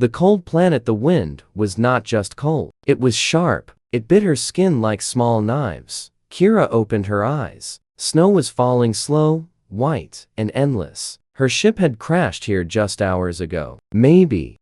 The cold planet, the wind, was not just cold. It was sharp. It bit her skin like small knives. Kira opened her eyes. Snow was falling slow, white, and endless. Her ship had crashed here just hours ago. Maybe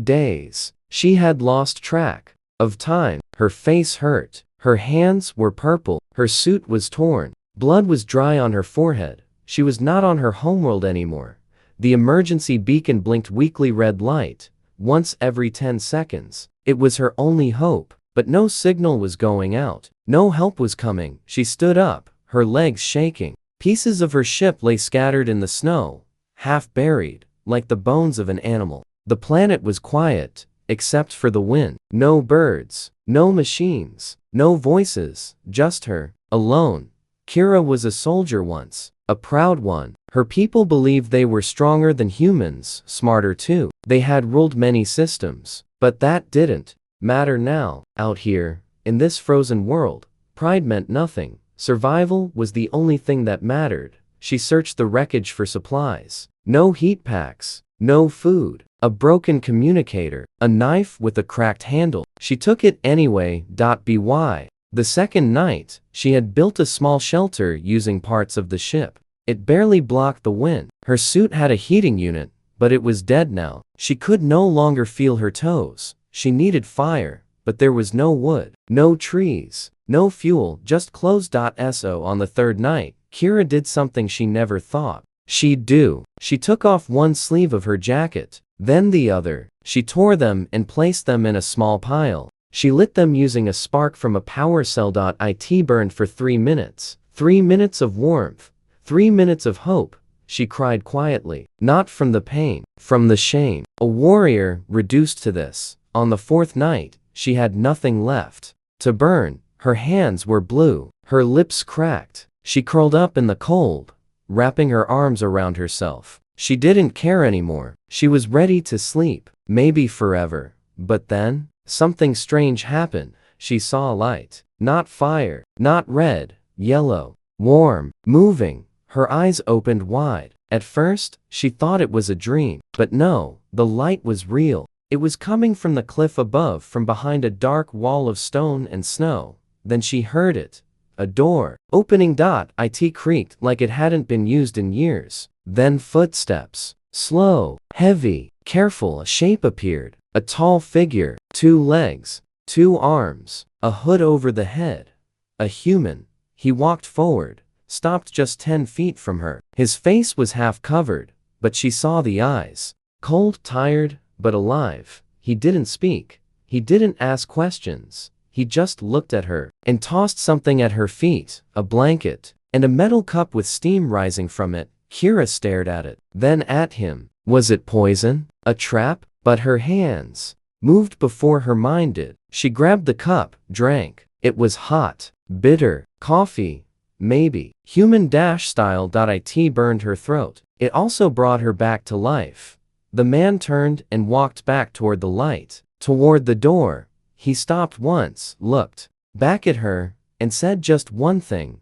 days. She had lost track of time. Her face hurt. Her hands were purple. Her suit was torn. Blood was dry on her forehead. She was not on her homeworld anymore. The emergency beacon blinked weakly red light, once every 10 seconds. It was her only hope, but no signal was going out. No help was coming. She stood up, her legs shaking. Pieces of her ship lay scattered in the snow, half buried, like the bones of an animal. The planet was quiet, except for the wind. No birds, no machines, no voices, just her, alone. Kira was a soldier once, a proud one. Her people believed they were stronger than humans, smarter too. They had ruled many systems, but that didn't matter now. Out here, in this frozen world, pride meant nothing. Survival was the only thing that mattered. She searched the wreckage for supplies. No heat packs, no food, a broken communicator, a knife with a cracked handle. She took it anyway. By the second night, she had built a small shelter using parts of the ship. It barely blocked the wind. Her suit had a heating unit, but it was dead now. She could no longer feel her toes. She needed fire, but there was no wood, no trees, no fuel, just clothes. So on the third night, Kira did something she never thought she'd do. She took off one sleeve of her jacket, then the other. She tore them and placed them in a small pile. She lit them using a spark from a power cell. It burned for 3 minutes. 3 minutes of warmth. 3 minutes of hope. She cried quietly, not from the pain, from the shame. A warrior reduced to this. On the fourth night, she had nothing left to burn. Her hands were blue. Her lips cracked. She curled up in the cold, wrapping her arms around herself. She didn't care anymore. She was ready to sleep, maybe forever. But then, something strange happened. She saw a light. Not fire, not red, yellow, warm, moving. Her eyes opened wide. At first, she thought it was a dream. But no, the light was real. It was coming from the cliff above, from behind a dark wall of stone and snow. Then she heard it. A door opening. It creaked like it hadn't been used in years. Then footsteps. Slow, heavy, careful. A shape appeared. A tall figure. 2 legs. 2 arms. A hood over the head. A human. He walked forward, stopped just 10 feet from her. His face was half covered, but she saw the eyes. Cold, tired, but alive. He didn't speak. He didn't ask questions. He just looked at her and tossed something at her feet, a blanket, and a metal cup with steam rising from it. Kira stared at it, then at him. Was it poison? A trap? But her hands moved before her mind did. She grabbed the cup, drank. It was hot, bitter, coffee, maybe. Human-style. It burned her throat. It also brought her back to life. The man turned and walked back toward the light, toward the door. He stopped once, looked back at her, and said just one thing.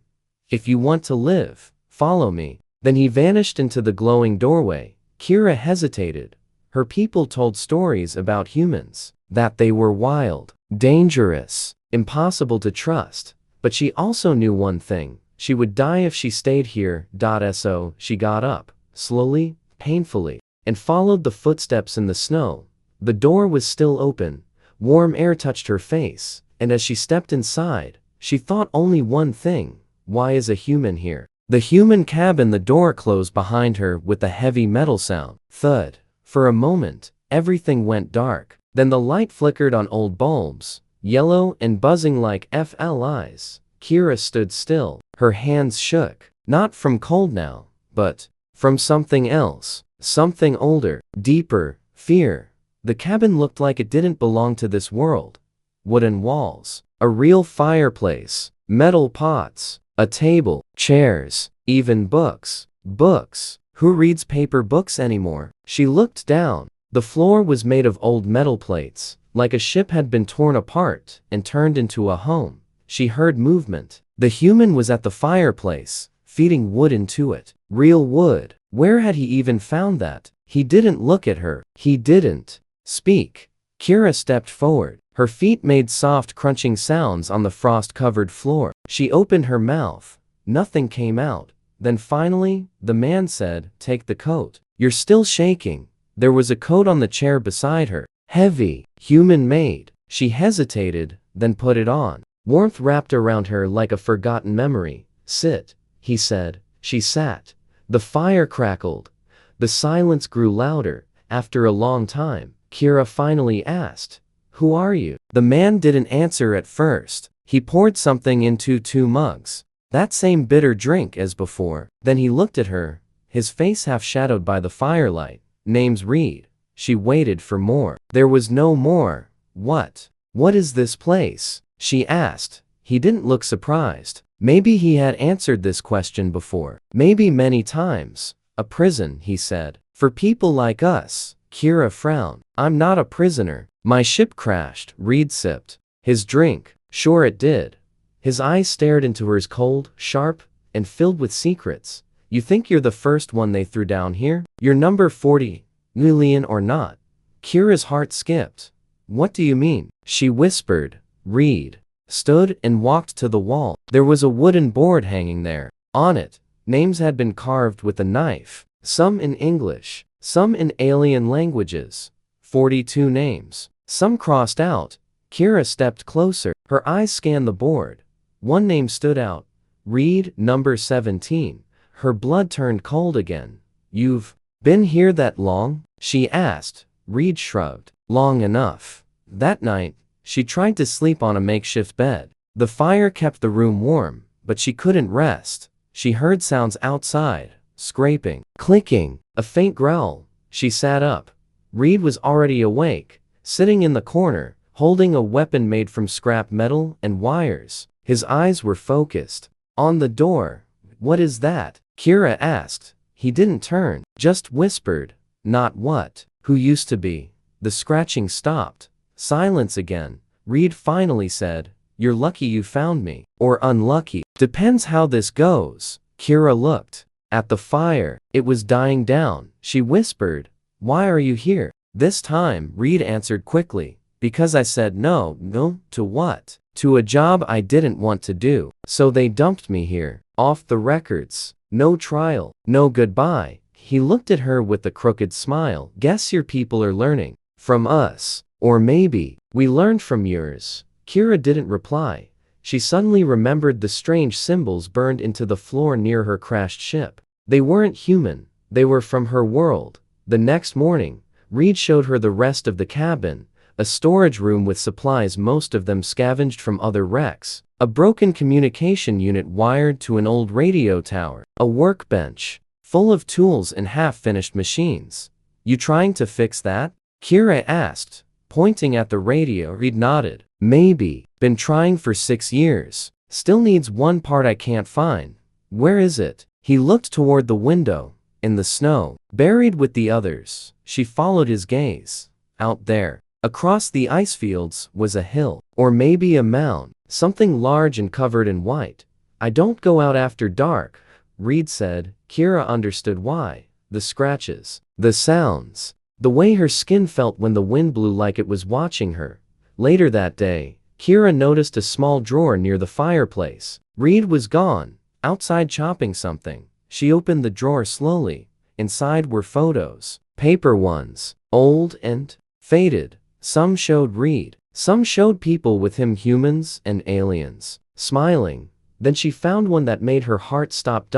If you want to live, follow me. Then he vanished into the glowing doorway. Kira hesitated. Her people told stories about humans, that they were wild, dangerous, impossible to trust. But she also knew one thing. She would die if she stayed here. So she got up, slowly, painfully, and followed the footsteps in the snow. The door was still open. Warm air touched her face, and as she stepped inside, she thought only one thing. Why is a human here? The human cabin. The door closed behind her with a heavy metal sound. Thud. For a moment, everything went dark. Then the light flickered on old bulbs, yellow and buzzing like FLIs. Kira stood still. Her hands shook. Not from cold now, but from something else. Something older, deeper, fear. The cabin looked like it didn't belong to this world. Wooden walls, a real fireplace, metal pots, a table, chairs, even books. Books. Who reads paper books anymore? She looked down. The floor was made of old metal plates, like a ship had been torn apart and turned into a home. She heard movement. The human was at the fireplace, feeding wood into it. Real wood. Where had he even found that? He didn't look at her. He didn't Speak. Kira stepped forward. Her feet made soft crunching sounds on the frost-covered floor. She opened her mouth. Nothing came out. Then finally, the man said, "Take the coat. You're still shaking." There was a coat on the chair beside her. Heavy, human-made. She hesitated, then put it on. Warmth wrapped around her like a forgotten memory. "Sit," he said. She sat. The fire crackled. The silence grew louder. After a long time, Kira finally asked, "Who are you?" The man didn't answer at first. He poured something into 2 mugs. That same bitter drink as before. Then he looked at her, his face half shadowed by the firelight. "Name's Reed." She waited for more. There was no more. What is this place?" she asked. He didn't look surprised. Maybe he had answered this question before. Maybe many times. "A prison," he said. "For people like us." Kira frowned. "I'm not a prisoner. My ship crashed." Reed sipped his drink. "Sure it did." His eyes stared into hers, cold, sharp, and filled with secrets. "You think you're the first one they threw down here? You're number 40, alien or not?" Kira's heart skipped. "What do you mean?" she whispered. Reed stood and walked to the wall. There was a wooden board hanging there. On it, names had been carved with a knife, some in English, some in alien languages. 42 names. Some crossed out. Kira stepped closer. Her eyes scanned the board. One name stood out. Reed, number 17. Her blood turned cold again. "You've been here that long?" she asked. Reed shrugged. "Long enough." That night, she tried to sleep on a makeshift bed. The fire kept the room warm, but she couldn't rest. She heard sounds outside, scraping, clicking, a faint growl. She sat up. Reed was already awake, sitting in the corner, holding a weapon made from scrap metal and wires. His eyes were focused on the door. "What is that?" Kira asked. He didn't turn, just whispered, "Not what? Who used to be?" The scratching stopped. Silence again. Reed finally said, "You're lucky you found me. Or unlucky. Depends how this goes." Kira looked at the fire. It was dying down. She whispered, "Why are you here?" This time, Reed answered quickly, "Because I said no." "No? To what?" "To a job I didn't want to do. So they dumped me here. Off the records. No trial. No goodbye." He looked at her with a crooked smile. "Guess your people are learning from us. Or maybe, we learned from yours." Kira didn't reply. She suddenly remembered the strange symbols burned into the floor near her crashed ship. They weren't human. They were from her world. The next morning, Reed showed her the rest of the cabin, a storage room with supplies, most of them scavenged from other wrecks, a broken communication unit wired to an old radio tower, a workbench full of tools and half-finished machines. "You trying to fix that?" Kira asked, pointing at the radio. Reed nodded. "Maybe. Been trying for 6 years. Still needs one part I can't find." "Where is it?" He looked toward the window. "In the snow. Buried with the others." She followed his gaze. "Out there." Across the ice fields was a hill. Or maybe a mound. Something large and covered in white. "I don't go out after dark," Reed said. Kira understood why. The scratches. The sounds. The way her skin felt when the wind blew, like it was watching her. Later that day, Kira noticed a small drawer near the fireplace. Reed was gone, outside chopping something. She opened the drawer slowly. Inside were photos. Paper ones. Old and faded. Some showed Reed. Some showed people with him, humans and aliens, smiling. Then she found one that made her heart stop.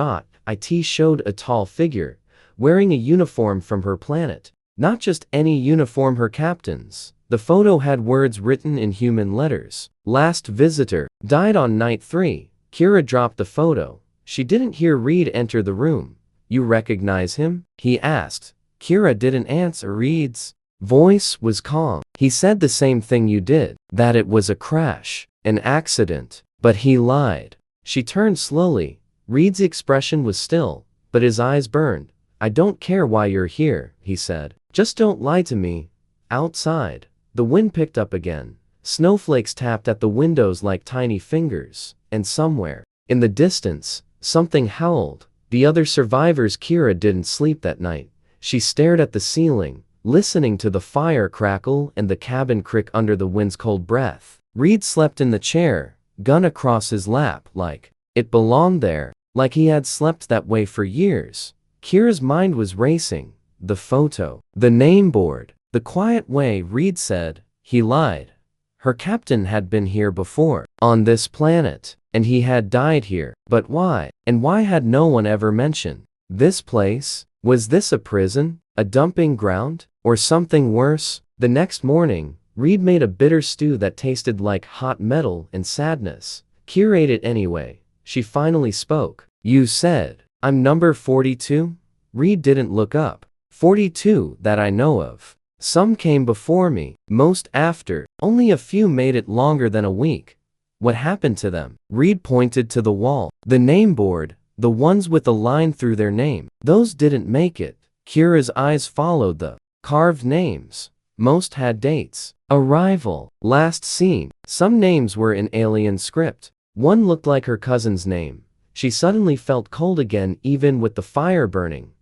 It showed a tall figure, wearing a uniform from her planet. Not just any uniform, her captain's. The photo had words written in human letters. "Last visitor. Died on night 3. Kira dropped the photo. She didn't hear Reed enter the room. "You recognize him?" he asked. Kira didn't answer. Reed's voice was calm. "He said the same thing you did. That it was a crash. An accident. But he lied." She turned slowly. Reed's expression was still, but his eyes burned. "I don't care why you're here," he said. "Just don't lie to me." Outside, the wind picked up again. Snowflakes tapped at the windows like tiny fingers, and somewhere in the distance, something howled. The other survivors. Kira didn't sleep that night. She stared at the ceiling, listening to the fire crackle and the cabin creak under the wind's cold breath. Reed slept in the chair, gun across his lap like it belonged there, like he had slept that way for years. Kira's mind was racing. The photo, the name board, the quiet way Reed said he lied. Her captain had been here before, on this planet, and he had died here. But why? And why had no one ever mentioned this place? Was this a prison, a dumping ground, or something worse? The next morning, Reed made a bitter stew that tasted like hot metal and sadness. Kira ate it anyway. She finally spoke. You said, I'm number 42? Reed didn't look up. 42 that I know of. Some came before me, most after. Only a few made it longer than a week. What happened to them? Reed pointed to the wall. The name board, the ones with a line through their name. Those didn't make it. Kira's eyes followed the carved names. Most had dates. Arrival. Last seen. Some names were in alien script. One looked like her cousin's name. She suddenly felt cold again even with the fire burning.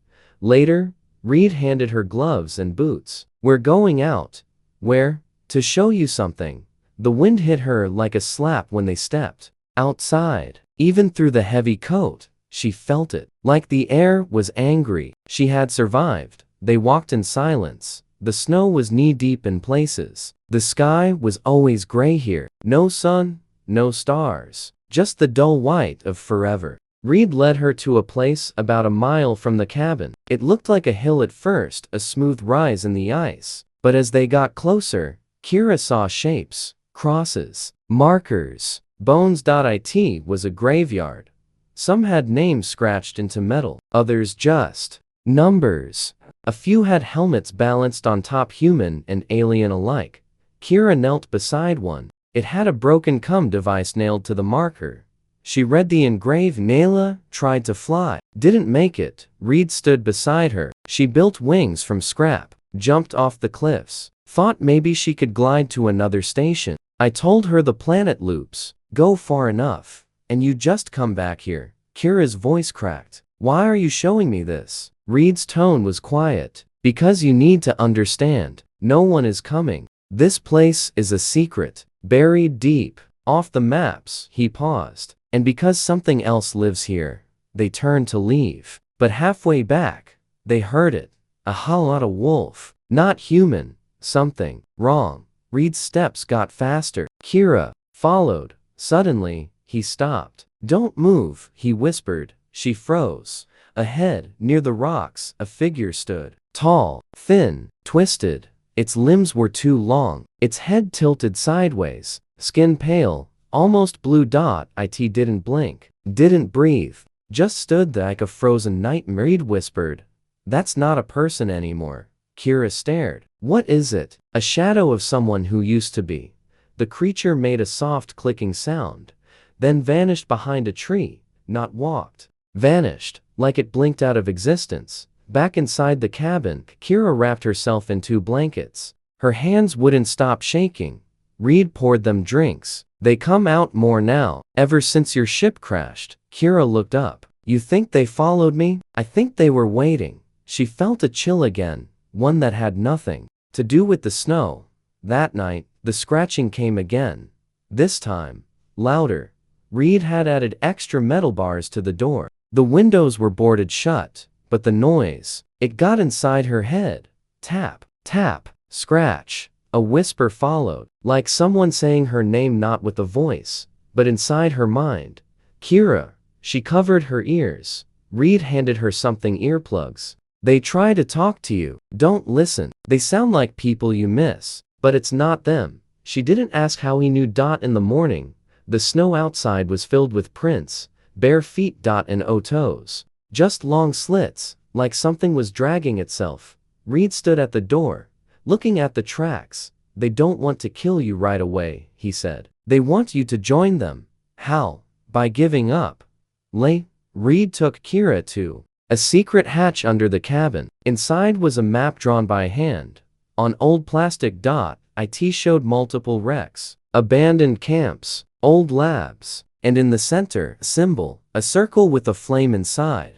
Later, Reed handed her gloves and boots. We're going out. Where? To show you something. The wind hit her like a slap when they stepped outside. Even through the heavy coat, she felt it. Like the air was angry. She had survived. They walked in silence. The snow was knee-deep in places. The sky was always gray here. No sun, no stars. Just the dull white of forever. Reed led her to a place about a mile from the cabin. It looked like a hill at first, a smooth rise in the ice. But as they got closer, Kira saw shapes, crosses, markers. Bones.it was a graveyard. Some had names scratched into metal, others just numbers. A few had helmets balanced on top, human and alien alike. Kira knelt beside one. It had a broken device nailed to the marker. She read the engraved. Nayla tried to fly. Didn't make it. Reed stood beside her. She built wings from scrap. Jumped off the cliffs. Thought maybe she could glide to another station. I told her the planet loops. Go far enough, and you just come back here. Kira's voice cracked. Why are you showing me this? Reed's tone was quiet. Because you need to understand. No one is coming. This place is a secret. Buried deep. Off the maps. He paused. And because something else lives here. They turned to leave. But halfway back, they heard it. A howl at a wolf. Not human. Something wrong. Reed's steps got faster. Kira followed. Suddenly, he stopped. Don't move, he whispered. She froze. Ahead, near the rocks, a figure stood. Tall, thin, twisted. Its limbs were too long. Its head tilted sideways. Skin pale, almost blue. It didn't blink. Didn't breathe. Just stood there like a frozen nightmare. Reed whispered. That's not a person anymore. Kira stared. What is it? A shadow of someone who used to be. The creature made a soft clicking sound, then vanished behind a tree. Not walked. Vanished, like it blinked out of existence. Back inside the cabin, Kira wrapped herself in 2 blankets. Her hands wouldn't stop shaking. Reed poured them drinks. They come out more now, ever since your ship crashed. Kira looked up. You think they followed me? I think they were waiting. She felt a chill again, one that had nothing to do with the snow. That night, the scratching came again. This time, louder. Reed had added extra metal bars to the door. The windows were boarded shut, but the noise, it got inside her head. Tap, tap, scratch. A whisper followed, like someone saying her name, not with a voice, but inside her mind. Kira. She covered her ears. Reed handed her something, earplugs. They try to talk to you. Don't listen. They sound like people you miss, but it's not them. She didn't ask how he knew. In the morning, the snow outside was filled with prints, bare feet. And toes. Just long slits, like something was dragging itself. Reed stood at the door, looking at the tracks. They don't want to kill you right away, he said. They want you to join them. How? By giving up. Reed took Kira to a secret hatch under the cabin. Inside was a map drawn by hand. On old plastic. It showed multiple wrecks, abandoned camps, old labs, and in the center, a symbol, a circle with a flame inside.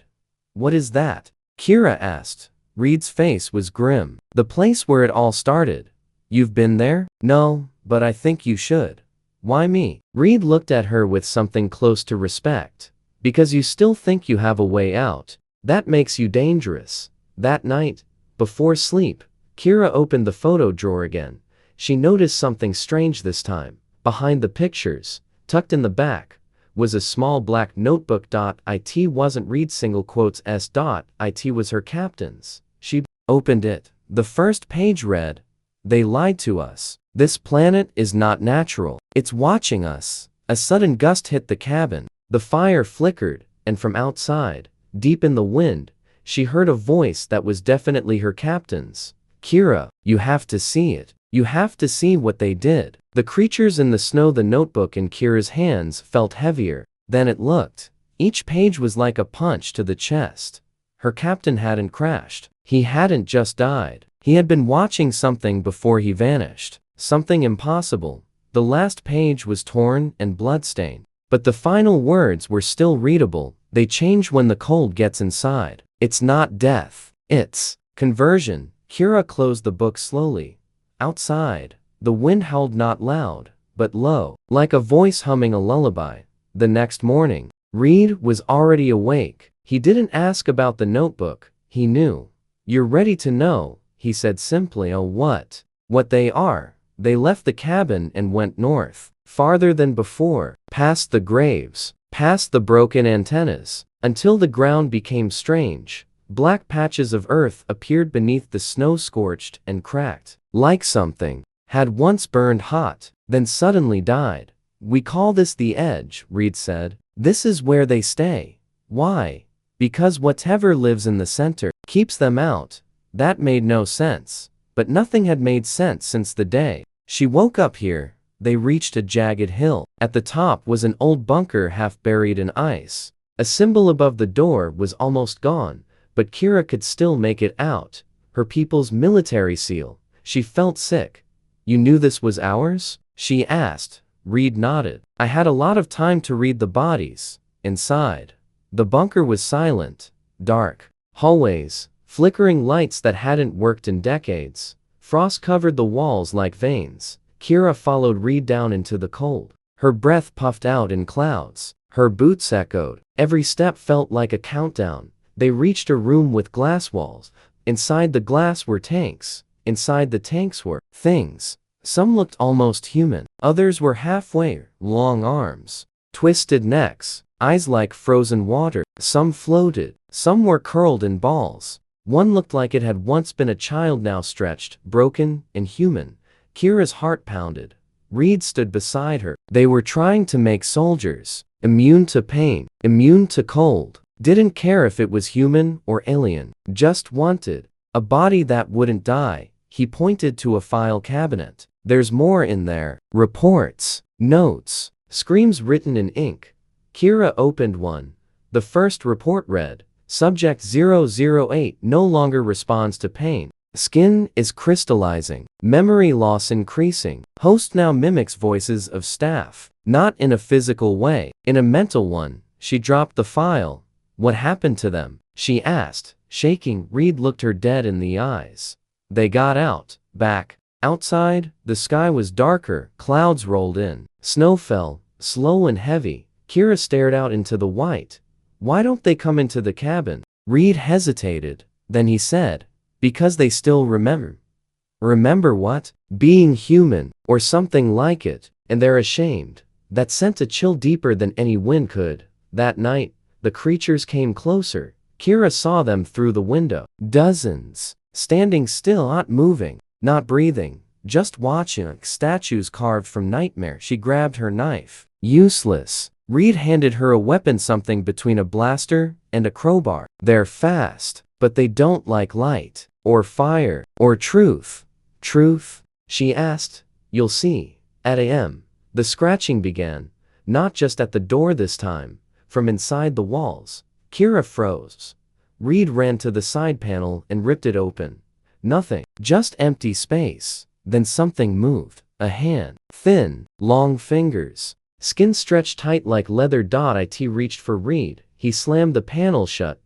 What is that? Kira asked. Reed's face was grim. The place where it all started. You've been there? No, but I think you should. Why me? Reed looked at her with something close to respect. Because you still think you have a way out. That makes you dangerous. That night, before sleep, Kira opened the photo drawer again. She noticed something strange this time. Behind the pictures, tucked in the back, was a small black notebook. It wasn't Reed's single quotes s. It was her captain's. She opened it. The first page read, "They lied to us. This planet is not natural. It's watching us." A sudden gust hit the cabin. The fire flickered, and from outside, deep in the wind, she heard a voice that was definitely her captain's. "Kira, you have to see it. You have to see what they did." The creatures in the snow. The notebook in Kira's hands felt heavier than it looked. Each page was like a punch to the chest. Her captain hadn't crashed. He hadn't just died. He had been watching something before he vanished. Something impossible. The last page was torn and bloodstained. But the final words were still readable. They change when the cold gets inside. It's not death. It's conversion. Kira closed the book slowly. Outside, the wind howled not loud, but low, like a voice humming a lullaby. The next morning, Reed was already awake. He didn't ask about the notebook. He knew. "You're ready to know," he said simply. "Oh, what?" "What they are." They left the cabin and went north, farther than before, past the graves, past the broken antennas, until the ground became strange. Black patches of earth appeared beneath the snow, scorched and cracked, like something had once burned hot, then suddenly died. "We call this the edge," Reed said. "This is where they stay." "Why?" "Because whatever lives in the center keeps them out." That made no sense. But nothing had made sense since the day she woke up here. They reached a jagged hill. At the top was an old bunker half buried in ice. A symbol above the door was almost gone, but Kira could still make it out. Her people's military seal. She felt sick. "You knew this was ours?" she asked. Reed nodded. "I had a lot of time to read the bodies." Inside, the bunker was silent, dark. Hallways, flickering lights that hadn't worked in decades. Frost covered the walls like veins. Kira followed Reed down into the cold. Her breath puffed out in clouds. Her boots echoed. Every step felt like a countdown. They reached a room with glass walls. Inside the glass were tanks. Inside the tanks were things. Some looked almost human. Others were halfway, long arms, twisted necks, eyes like frozen water. Some floated. Some were curled in balls. One looked like it had once been a child, now stretched, broken, and human. Kira's heart pounded. Reed stood beside her. They were trying to make soldiers, immune to pain, immune to cold. Didn't care if it was human or alien. Just wanted a body that wouldn't die. He pointed to a file cabinet. "There's more in there. Reports, notes, screams written in ink." Kira opened one. The first report read, "Subject 008 no longer responds to pain. Skin is crystallizing. Memory loss increasing. Host now mimics voices of staff. Not in a physical way, in a mental one." She dropped the file. "What happened to them?" she asked, shaking. Reed looked her dead in the eyes. "They got out, back." Outside, the sky was darker. Clouds rolled in. Snow fell, slow and heavy. Kira stared out into the white. "Why don't they come into the cabin?" Reed hesitated. Then he said, "Because they still remember." "Remember what?" "Being human, or something like it, and they're ashamed." That sent a chill deeper than any wind could. That night, the creatures came closer. Kira saw them through the window. Dozens. Standing still, not moving, not breathing, just watching, like statues carved from nightmare. She grabbed her knife. Useless. Reed handed her a weapon, something between a blaster and a crowbar. "They're fast, but they don't like light, or fire, or truth." "Truth?" she asked. "You'll see." At a.m., the scratching began. Not just at the door this time. From inside the walls. Kira froze. Reed ran to the side panel and ripped it open. Nothing. Just empty space. Then something moved. A hand. Thin, long fingers. Skin stretched tight like leather. It reached for Reed. He slammed the panel shut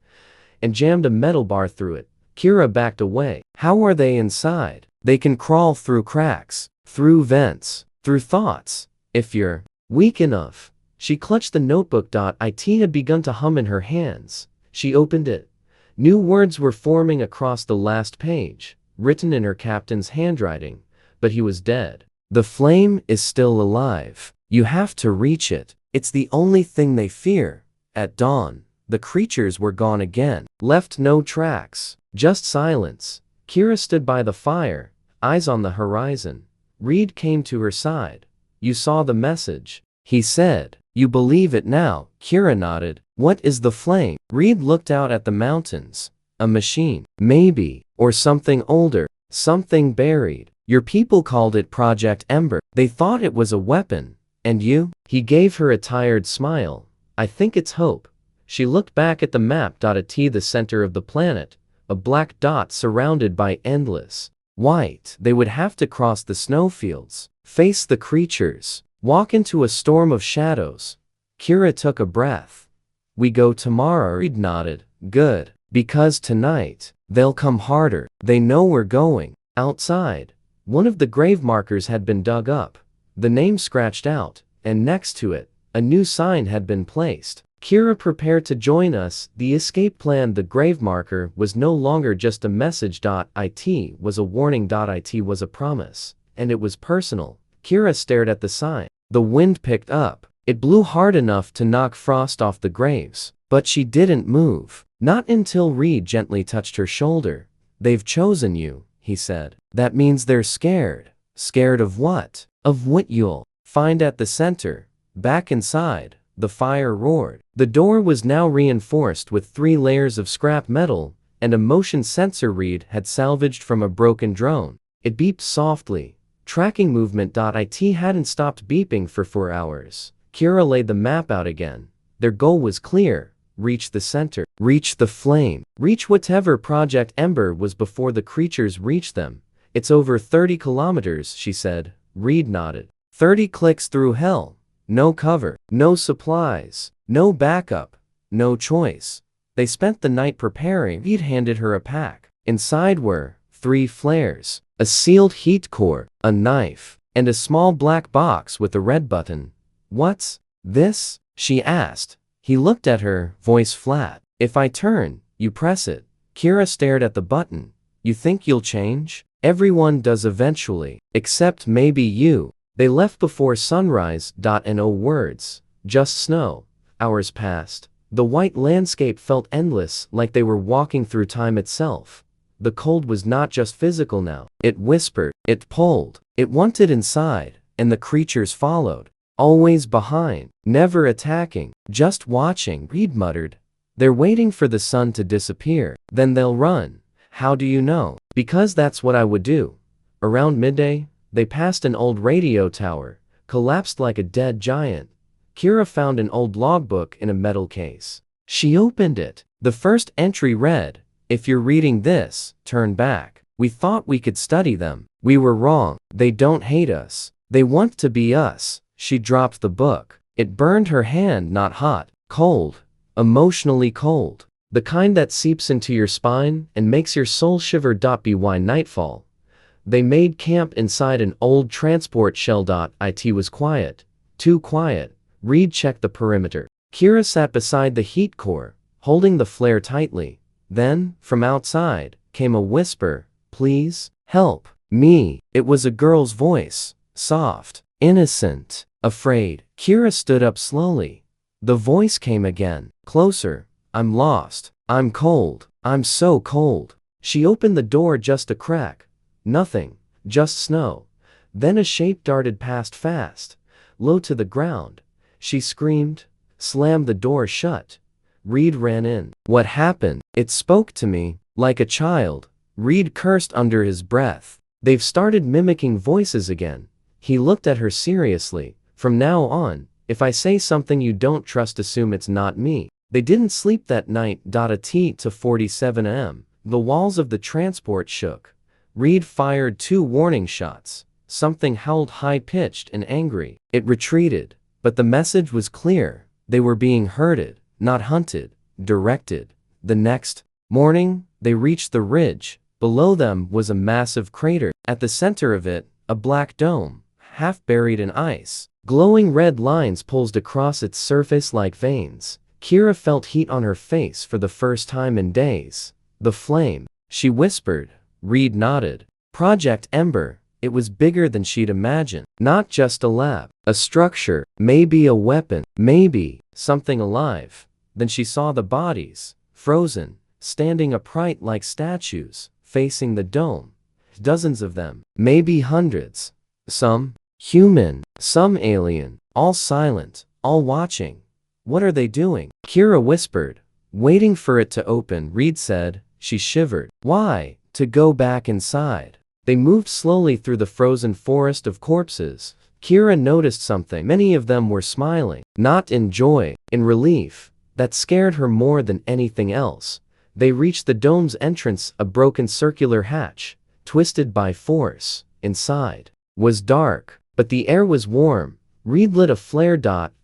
and jammed a metal bar through it. Kira backed away. How are they inside? They can crawl through cracks, through vents, through thoughts. If you're weak enough. She clutched the notebook. It had begun to hum in her hands. She opened it. New words were forming across the last page, written in her captain's handwriting, but he was dead. The flame is still alive. You have to reach it. It's the only thing they fear. At dawn, the creatures were gone again, left no tracks, just silence. Kira stood by the fire, eyes on the horizon. Reed came to her side. You saw the message, he said. You believe it now? Kira nodded. What is the flame? Reed looked out at the mountains. A machine. Maybe. Or something older. Something buried. Your people called it Project Ember. They thought it was a weapon. And you? He gave her a tired smile. I think it's hope. She looked back at the map. At the center of the planet, a black dot surrounded by endless white. They would have to cross the snowfields, face the creatures, walk into a storm of shadows. Kira took a breath. We go tomorrow. Reed nodded. Good. Because tonight, they'll come harder. They know we're going. Outside, one of the grave markers had been dug up, the name scratched out, and next to it, a new sign had been placed. Kira prepared to join us. The escape plan. The grave marker was no longer just a message. It was a warning. It was a promise. And it was personal. Kira stared at the sign. The wind picked up. It blew hard enough to knock frost off the graves. But she didn't move. Not until Reed gently touched her shoulder. They've chosen you, he said. That means they're scared. Scared of what? Of what you'll find at the center. Back inside, the fire roared. The door was now reinforced with 3 layers of scrap metal and a motion sensor Reed had salvaged from a broken drone. It beeped softly. Tracking movement. It hadn't stopped beeping for 4 hours. Kira laid the map out again. Their goal was clear. Reach the center. Reach the flame. Reach whatever Project Ember was before the creatures reached them. It's over 30 kilometers, she said. Reed nodded. 30 clicks through hell. No cover. No supplies. No backup. No choice. They spent the night preparing. Reed handed her a pack. Inside were 3 flares, a sealed heat core, a knife, and a small black box with a red button. What's this? She asked. He looked at her, voice flat. If I turn, you press it. Kira stared at the button. You think you'll change? Everyone does eventually. Except maybe you. They left before sunrise. No words. Just snow. Hours passed. The white landscape felt endless, like they were walking through time itself. The cold was not just physical now. It whispered. It pulled. It wanted inside, and the creatures followed. Always behind, never attacking, just watching. Reed muttered. They're waiting for the sun to disappear. Then they'll run. How do you know? Because that's what I would do. Around midday, they passed an old radio tower, collapsed like a dead giant. Kira found an old logbook in a metal case. She opened it. The first entry read, if you're reading this, turn back. We thought we could study them. We were wrong. They don't hate us. They want to be us. She dropped the book. It burned her hand. Not hot, cold, emotionally cold. The kind that seeps into your spine and makes your soul shiver. By nightfall, they made camp inside an old transport shell. It was quiet. Too quiet. Reed checked the perimeter. Kira sat beside the heat core, holding the flare tightly. Then, from outside, came a whisper. Please, help me. It was a girl's voice. Soft, innocent, afraid. Kira stood up slowly. The voice came again. Closer. I'm lost. I'm cold. I'm so cold. She opened the door just a crack. Nothing. Just snow. Then a shape darted past fast. Low to the ground. She screamed. Slammed the door shut. Reed ran in. What happened? It spoke to me, like a child. Reed cursed under his breath. They've started mimicking voices again. He looked at her seriously. From now on, if I say something you don't trust, assume it's not me. They didn't sleep that night. To 47 am. The walls of the transport shook. Reed fired 2 warning shots. Something howled high-pitched and angry. It retreated. But the message was clear. They were being herded, not hunted, directed. The next Morning, they reached the ridge. Below them was a massive crater. At the center of it, a black dome, half buried in ice. Glowing red lines pulsed across its surface like veins. Kira felt heat on her face for the first time in days. The flame, she whispered. Reed nodded. Project Ember. It was bigger than she'd imagined. Not just a lab, a structure, maybe a weapon, maybe something alive. Then she saw the bodies, frozen, standing upright like statues, facing the dome. Dozens of them, maybe hundreds. Some human, some alien, all silent, all watching. What are they doing? Kira whispered. Waiting for it to open, Reed said. She shivered. Why? To go back inside. They moved slowly through the frozen forest of corpses. Kira noticed something. Many of them were smiling, not in joy, in relief. That scared her more than anything else. They reached the dome's entrance, a broken circular hatch, twisted by force. Inside was dark, but the air was warm. Reed lit a flare.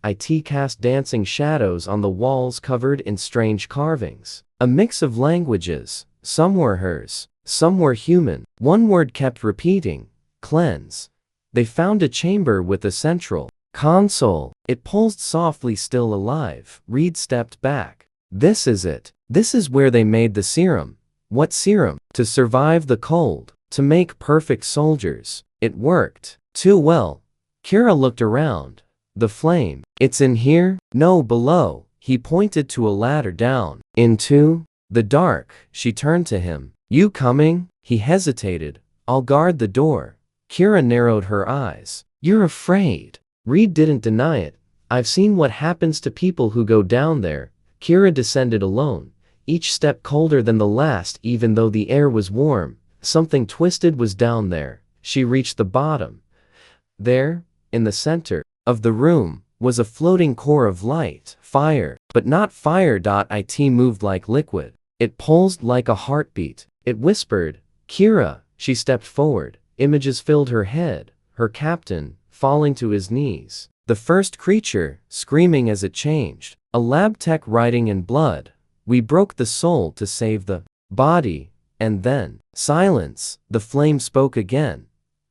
It cast dancing shadows on the walls covered in strange carvings. A mix of languages. Some were hers, some were human. One word kept repeating. Cleanse. They found a chamber with a central console. It pulsed softly, still alive. Reed stepped back. This is it. This is where they made the serum. What serum? To survive the cold. To make perfect soldiers. It worked. Too well. Kira looked around. The flame. It's in here? No, below. He pointed to a ladder down. Into the dark. She turned to him. You coming? He hesitated. I'll guard the door. Kira narrowed her eyes. You're afraid. Reed didn't deny it. I've seen what happens to people who go down there. Kira descended alone, each step colder than the last. Even though the air was warm, something twisted was down there. She reached the bottom. There, in the center of the room, was a floating core of light, fire, but not fire. It moved like liquid. It pulsed like a heartbeat. It whispered, Kira. She stepped forward. Images filled her head, her captain, falling to his knees. The first creature, screaming as it changed. A lab tech writing in blood. We broke the soul to save the body. And then, silence. The flame spoke again.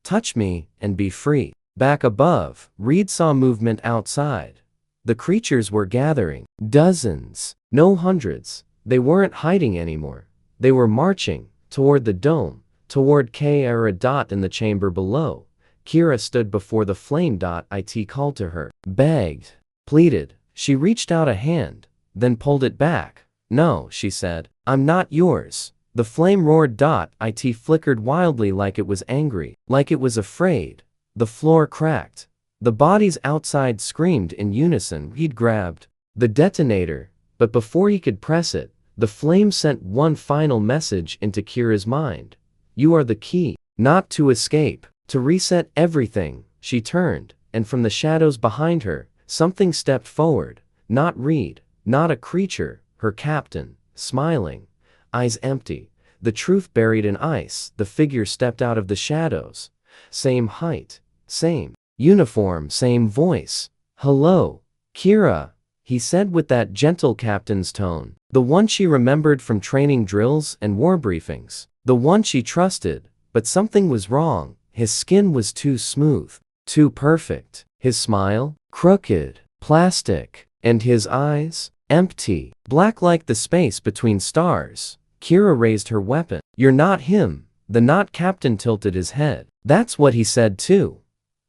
Touch me, and be free. Back above, Reed saw movement outside. The creatures were gathering. Dozens. No hundreds. They weren't hiding anymore. They were marching toward the dome, toward Kira. In the chamber below, Kira stood before the flame. It called to her, begged, pleaded. She reached out a hand, then pulled it back. No, she said. I'm not yours. The flame roared. It flickered wildly, like it was angry, like it was afraid. The floor cracked. The bodies outside screamed in unison. Reed grabbed the detonator, but before he could press it, the flame sent one final message into Kira's mind. You are the key, not to escape, to reset everything. She turned, and from the shadows behind her, something stepped forward. Not Reed, not a creature, her captain, smiling, eyes empty, the truth buried in ice. The figure stepped out of the shadows. Same height, same uniform, same voice. Hello, Kira, he said with that gentle captain's tone. The one she remembered from training drills and war briefings. The one she trusted. But something was wrong. His skin was too smooth, too perfect. His smile, crooked, plastic. And his eyes, empty, black like the space between stars. Kira raised her weapon. You're not him. The not captain tilted his head. That's what he said too.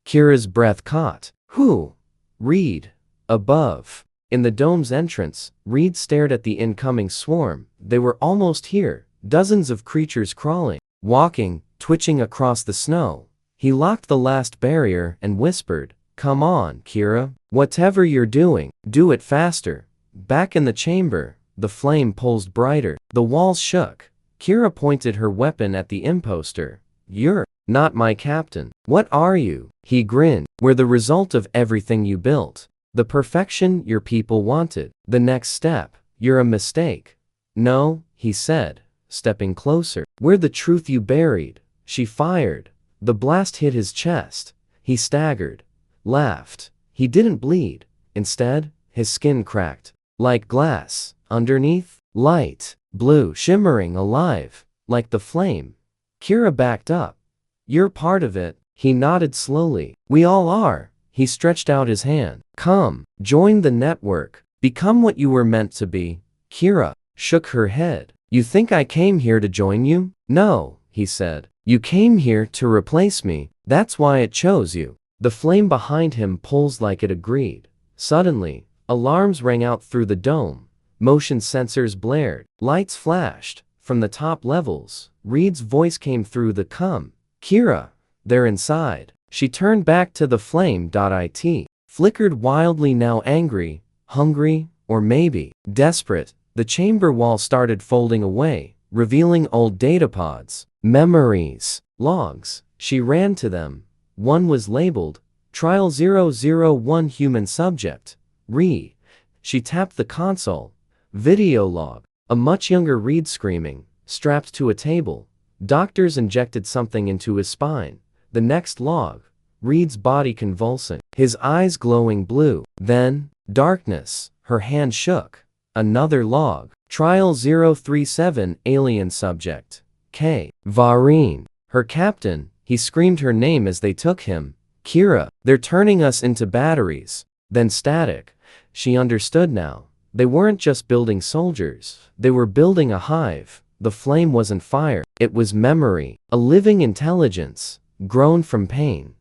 Kira's breath caught. Who? Reed. Above. In the dome's entrance, Reed stared at the incoming swarm. They were almost here. Dozens of creatures crawling, walking, twitching across the snow. He locked the last barrier and whispered, Come on, Kira. Whatever you're doing, do it faster. Back in the chamber, the flame pulsed brighter. The walls shook. Kira pointed her weapon at the imposter. You're not my captain. What are you? He grinned. We're the result of everything you built. The perfection your people wanted. The next step. You're a mistake. No, he said, stepping closer. We're the truth you buried. She fired. The blast hit his chest. He staggered. Laughed. He didn't bleed. Instead, his skin cracked. Like glass. Underneath, light. blue, shimmering, alive, like the flame. Kira backed up. You're part of it, he nodded slowly. We all are. He stretched out his hand. Come, join the network. Become what you were meant to be. Kira shook her head. You think I came here to join you? No, he said. You came here to replace me. That's why it chose you. The flame behind him pulsed like it agreed. Suddenly, alarms rang out through the dome. Motion sensors blared. Lights flashed. From the top levels, Reed's voice came through the come. Kira, they're inside. She turned back to the flame. It flickered wildly, now angry, hungry, or maybe desperate. The chamber wall started folding away, revealing old datapods, memories, logs. She ran to them. One was labeled, Trial 001 Human Subject, Reed. She tapped the console. Video log. A much younger Reed screaming, strapped to a table. Doctors injected something into his spine. The next log. Reed's body convulsing, his eyes glowing blue. Then, darkness. Her hand shook. Another log. Trial 037 Alien Subject, K. Vareen. Her captain. He screamed her name as they took him. Kira, they're turning us into batteries. Then static. She understood now. They weren't just building soldiers. They were building a hive. The flame wasn't fire. It was memory. A living intelligence, grown from pain.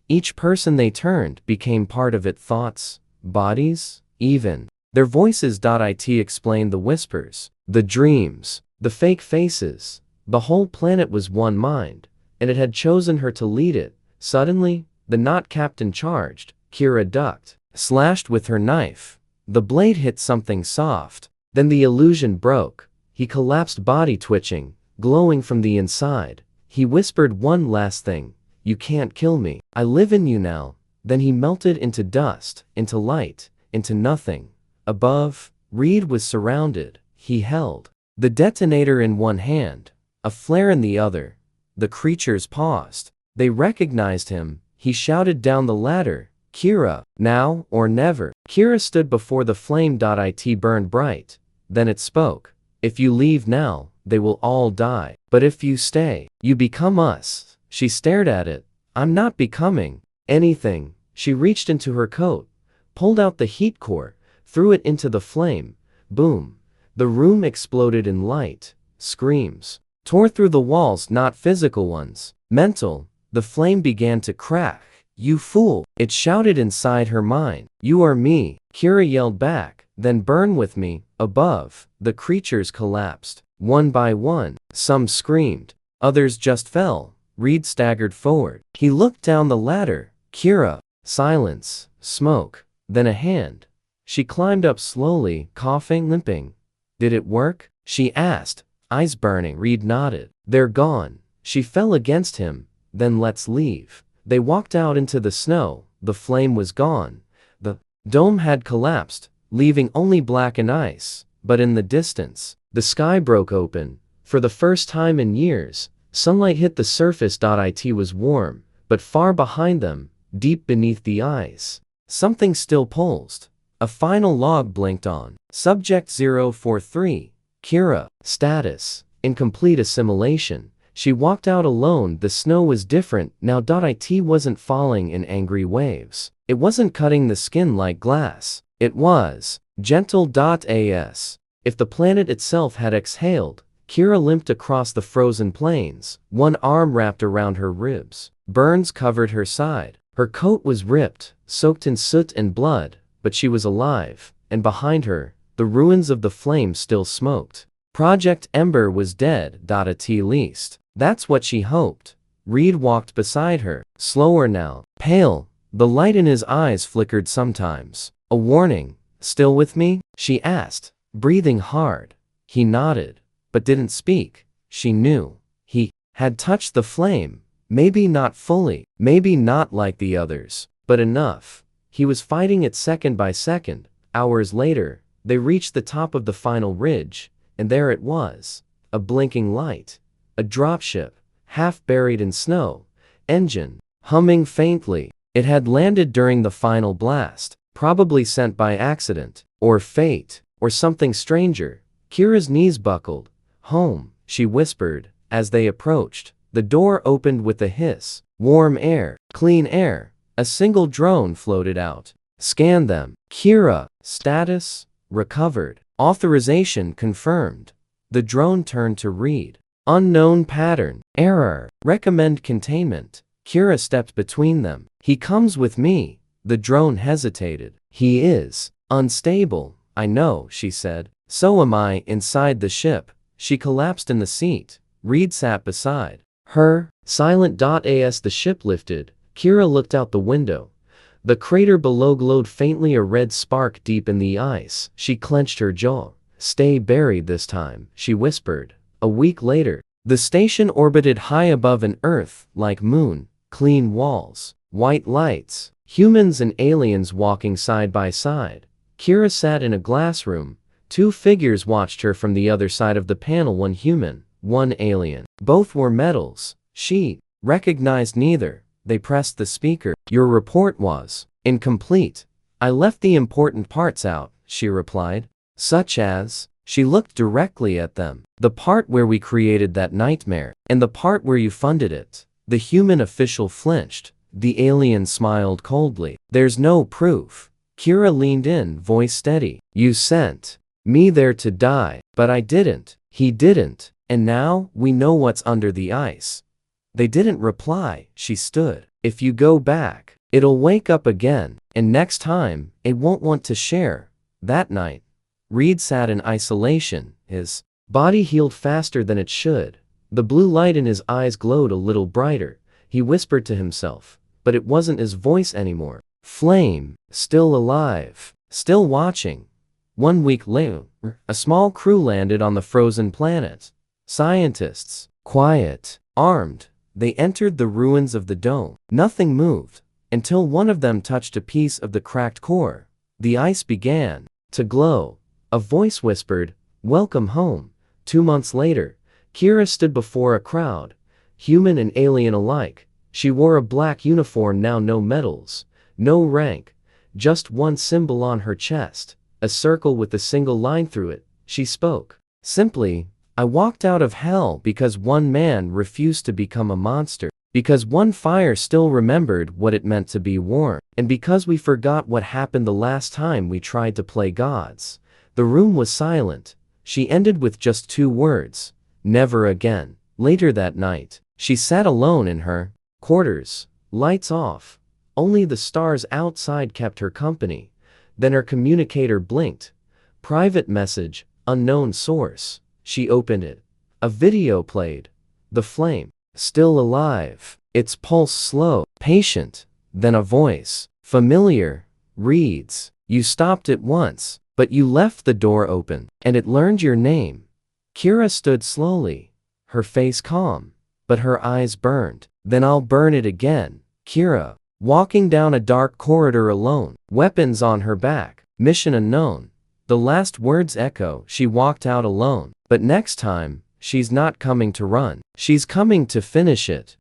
Each person they turned became part of it. Thoughts, bodies, even their voices. It explained the whispers, the dreams, the fake faces. The whole planet was one mind, and it had chosen her to lead it. Suddenly, the not captain charged. Kira ducked, slashed with her knife. The blade hit something soft. Then the illusion broke. He collapsed, body twitching, glowing from the inside. He whispered one last thing. You can't kill me. I live in you now. Then he melted into dust, into light, into nothing. Above, Reed was surrounded. He held the detonator in one hand, a flare in the other. The creatures paused. They recognized him. He shouted down the ladder, Kira, now or never. Kira stood before the flame. It burned bright. Then it spoke. If you leave now, they will all die. But if you stay, you become us. She stared at it. I'm not becoming anything. She reached into her coat, pulled out the heat core, threw it into the flame. Boom. The room exploded in light. Screams tore through the walls, not physical ones, mental. The flame began to crack. You fool, it shouted inside her mind. You are me. Kira yelled back. Then burn with me. Above, the creatures collapsed. One by one. Some screamed. Others just fell. Reed staggered forward. He looked down the ladder. Kira. Silence. Smoke. Then a hand. She climbed up slowly, coughing, limping. Did it work? She asked, eyes burning. Reed nodded. They're gone. She fell against him. Then let's leave. They walked out into the snow. The flame was gone. The dome had collapsed, leaving only black and ice. But in the distance, the sky broke open. For the first time in years, sunlight hit the surface. It was warm, but far behind them, deep beneath the ice, something still pulsed. A final log blinked on. Subject 043. Kira. Status. Incomplete assimilation. She walked out alone. The snow was different now. It wasn't falling in angry waves. It wasn't cutting the skin like glass. It was gentle. As if the planet itself had exhaled. Kira limped across the frozen plains, one arm wrapped around her ribs. Burns covered her side. Her coat was ripped, soaked in soot and blood, but she was alive, and behind her, the ruins of the flame still smoked. Project Ember was dead. At least, that's what she hoped. Reed walked beside her, slower now, pale. The light in his eyes flickered sometimes. A warning. Still with me? She asked, breathing hard. He nodded, but didn't speak. She knew. He had touched the flame. Maybe not fully, maybe not like the others, but enough. He was fighting it second by second. Hours later, they reached the top of the final ridge, and there it was. A blinking light. A dropship, half buried in snow. Engine humming faintly. It had landed during the final blast, probably sent by accident, or fate, or something stranger. Kira's knees buckled. Home, she whispered, as they approached. The door opened with a hiss. Warm air, clean air. A single drone floated out. Scan them. Kira, status, recovered. Authorization confirmed. The drone turned to read. Unknown pattern, error, recommend containment. Kira stepped between them. He comes with me. The drone hesitated. He is unstable, I know, she said. So am I inside the ship. She collapsed in the seat. Reed sat beside her. Silent. As the ship lifted, Kira looked out the window. The crater below glowed faintly, a red spark deep in the ice. She clenched her jaw. Stay buried this time, she whispered. A week later, the station orbited high above an Earth-like moon. Clean walls, white lights, humans and aliens walking side by side. Kira sat in a glass room. Two figures watched her from the other side of the panel, one human, one alien. Both wore medals. She recognized neither. They pressed the speaker. Your report was incomplete. I left the important parts out, she replied. Such as? She looked directly at them. The part where we created that nightmare, and the part where you funded it. The human official flinched. The alien smiled coldly. There's no proof. Kira leaned in, voice steady. You sent me there to die, but I didn't. He didn't. And now, we know what's under the ice. They didn't reply. She stood. If you go back, it'll wake up again, and next time, it won't want to share. That night, Reed sat in isolation. His body healed faster than it should. The blue light in his eyes glowed a little brighter. He whispered to himself, but it wasn't his voice anymore. Flame, still alive, still watching. 1 week later, a small crew landed on the frozen planet. Scientists, quiet, armed, they entered the ruins of the dome. Nothing moved, until one of them touched a piece of the cracked core. The ice began to glow. A voice whispered, "Welcome home." 2 months later, Kira stood before a crowd, human and alien alike. She wore a black uniform, now no medals, no rank, just one symbol on her chest, a circle with a single line through it. She spoke simply, I walked out of hell because one man refused to become a monster, because one fire still remembered what it meant to be warm, and because we forgot what happened the last time we tried to play gods. The room was silent. She ended with just 2 words, never again. Later that night, she sat alone in her quarters, lights off. Only the stars outside kept her company. Then her communicator blinked. Private message, unknown source. She opened it. A video played. The flame, still alive, its pulse slow, patient. Then a voice, familiar, reads, you stopped it once, but you left the door open, and it learned your name. Kira stood slowly, her face calm, but her eyes burned. Then I'll burn it again. Kira, walking down a dark corridor alone, weapons on her back, mission unknown. The last words echo. She walked out alone. But next time, she's not coming to run. She's coming to finish it.